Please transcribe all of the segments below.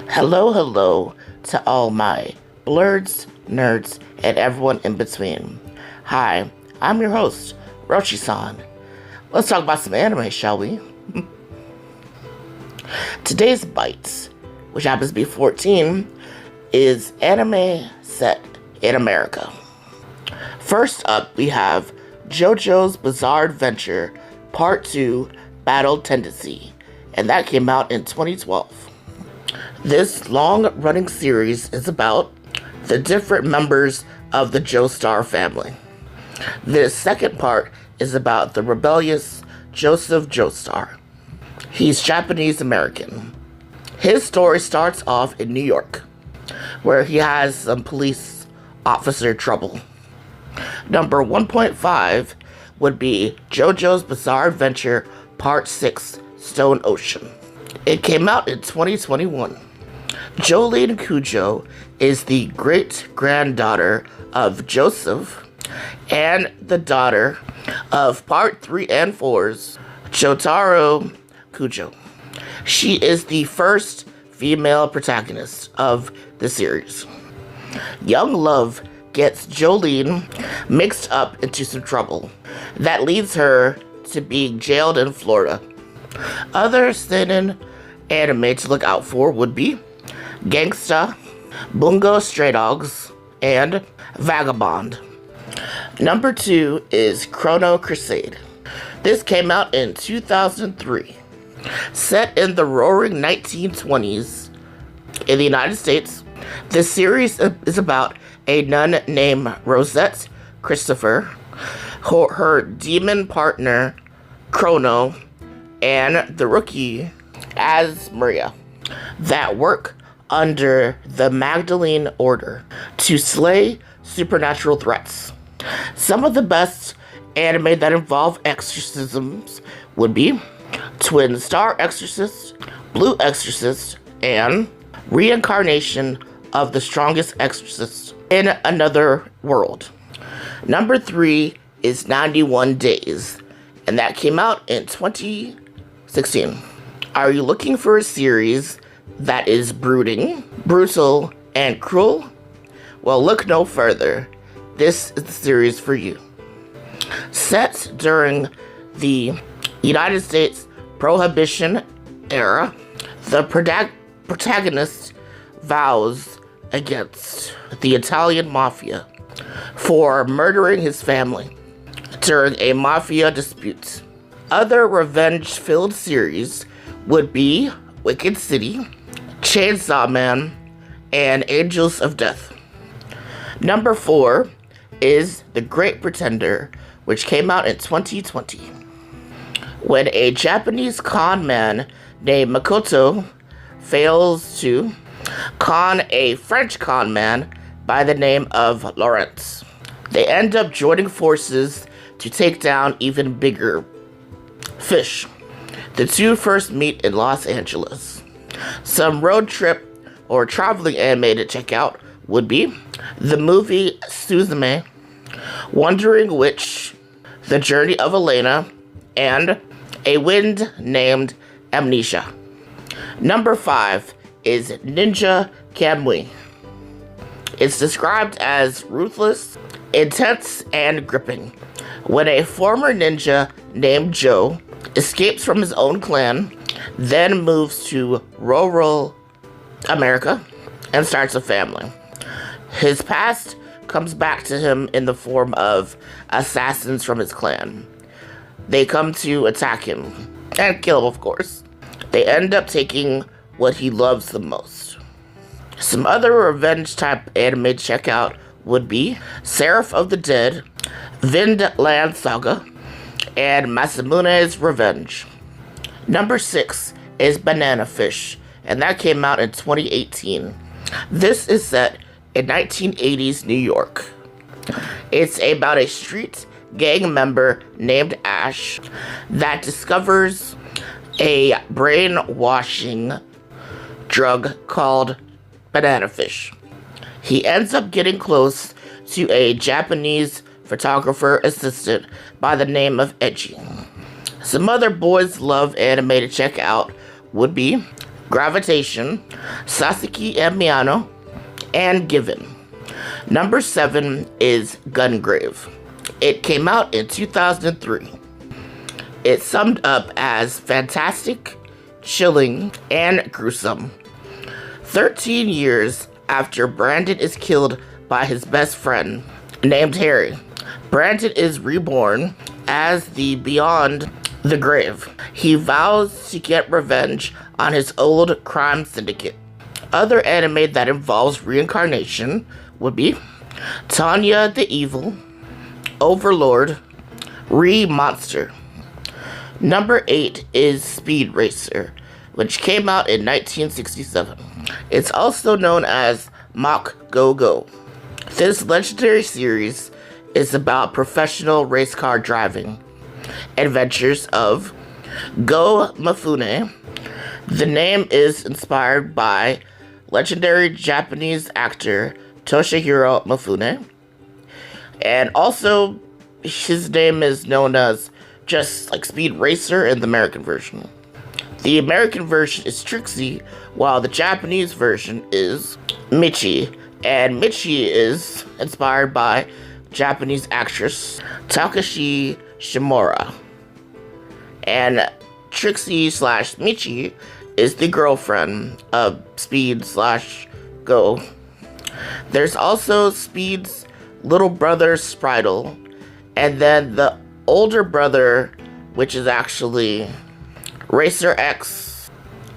Hello, hello to all my blurds, nerds, and everyone in between. Hi, I'm your host, Roshi-san. Let's talk about some anime, shall we? Today's Bites, which happens to be 14, is anime set in America. First up, we have JoJo's Bizarre Adventure Part 2 Battle Tendency, and that came out in 2012. This long-running series is about the different members of the Joestar family. This second part is about the rebellious Joseph Joestar. He's Japanese-American. His story starts off in New York, where he has some police officer trouble. Number 1.5 would be JoJo's Bizarre Adventure Part 6 Stone Ocean. It came out in 2021. Jolene Cujo is the great-granddaughter of Joseph and the daughter of Part 3 and 4's Jotaro Kujo. She is the first female protagonist of the series. Young love gets Jolene mixed up into some trouble that leads her to being jailed in Florida. Other seinen anime to look out for would be Gangsta, Bungo Stray Dogs, and Vagabond. Number 2 is Chrono Crusade. This came out in 2003. Set in the roaring 1920s in the United States, this series is about a nun named Rosette Christopher, her demon partner Chrono, and the rookie as Maria that work under the Magdalene Order to slay supernatural threats. Some of the best anime that involve exorcisms would be Twin Star Exorcist, Blue Exorcist, and Reincarnation of the Strongest Exorcist in Another World. Number 3 is 91 Days, and that came out in 2016. Are you looking for a series that is brooding, brutal, and cruel? Well, look no further. This is the series for you. Set during the United States Prohibition era, the protagonist vows against the Italian mafia for murdering his family during a mafia dispute. Other revenge-filled series would be Wicked City, Chainsaw Man, and Angels of Death. Number 4 is The Great Pretender, which came out in 2020. When a Japanese con man named Makoto fails to con a French con man by the name of Lawrence, they end up joining forces to take down even bigger fish. The two first meet in Los Angeles. Some road trip or traveling anime to check out would be the movie Suzume, Wandering Witch, The Journey of Elena, and A Wind Named Amnesia. Number 5 is Ninja Kamui. It's described as ruthless, intense, and gripping. When a former ninja named Joe escapes from his own clan, then moves to rural America and starts a family. His past comes back to him in the form of assassins from his clan. They come to attack him and kill him, of course. They end up taking what he loves the most. Some other revenge-type anime to check out would be Seraph of the Dead, Vinland Saga, and Masamune's Revenge. Number 6 is Banana Fish, and that came out in 2018. This is set in 1980s New York. It's about a street gang member named Ash that discovers a brainwashing drug called banana fish. He ends up getting close to a Japanese photographer assistant by the name of Edgy. Some other boys love anime to check out would be Gravitation, Sasaki and Miyano, and Given. Number 7 is Gungrave. It came out in 2003. It's summed up as fantastic, chilling, and gruesome. 13 years after Brandon is killed by his best friend, named Harry, Brandon is reborn as the Beyond the Grave. He vows to get revenge on his old crime syndicate. Other anime that involves reincarnation would be Tanya the Evil, Overlord, Monster. Number 8 is Speed Racer, which came out in 1967. It's also known as Mach Go Go. This legendary series is about professional race car driving adventures of Go Mifune. The name is inspired by legendary Japanese actor Toshihiro Mifune, and also his name is known as just like Speed Racer in the American version. The American version is Trixie, while the Japanese version is Michi, and Michi is inspired by Japanese actress Takashi Shimura. And Trixie / Michi is the girlfriend of Speed / Go. There's also Speed's little brother Spritle, and then the older brother, which is actually Racer X,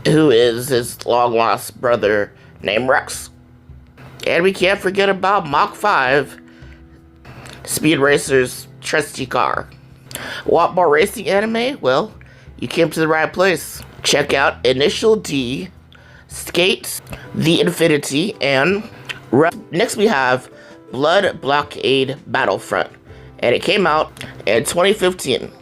who is his long-lost brother named Rex. And we can't forget about Mach 5, Speed Racer's trusty car. Want more racing anime? Well, you came to the right place. Check out Initial D, Skate, The Infinity, and Next we have Blood Blockade Battlefront, and it came out in 2015.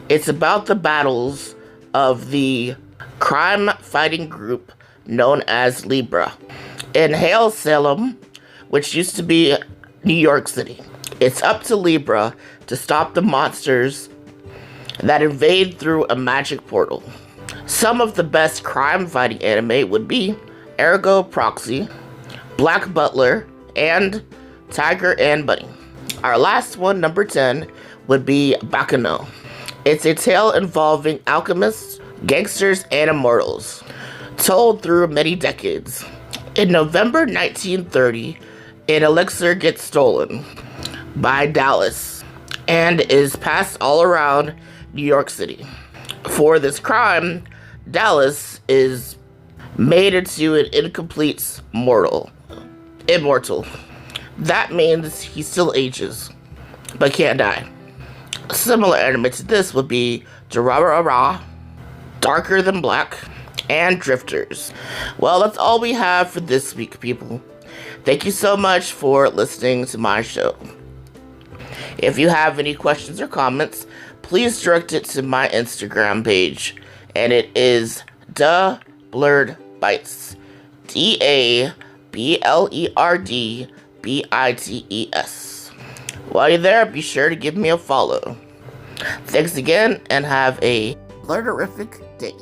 It's about the battles of the crime-fighting group known as Libra in Hail Salem, which used to be New York City. It's up to Libra to stop the monsters that invade through a magic portal. Some of the best crime-fighting anime would be Ergo Proxy, Black Butler, and Tiger and Bunny. Our last one, number 10, would be Baccano. It's a tale involving alchemists, gangsters, and immortals, told through many decades. In November 1930, an elixir gets stolen by Dallas and is passed all around New York City. For this crime, Dallas is made into an incomplete immortal. That means he still ages, but can't die. A similar anime to this would be Durarara, Darker Than Black, and Drifters. Well, that's all we have for this week, people. Thank you so much for listening to my show. If you have any questions or comments, please direct it to my Instagram page, and it is Da Blerd Bites. DABLERDBITES. While you're there, be sure to give me a follow. Thanks again, and have a blerderific day.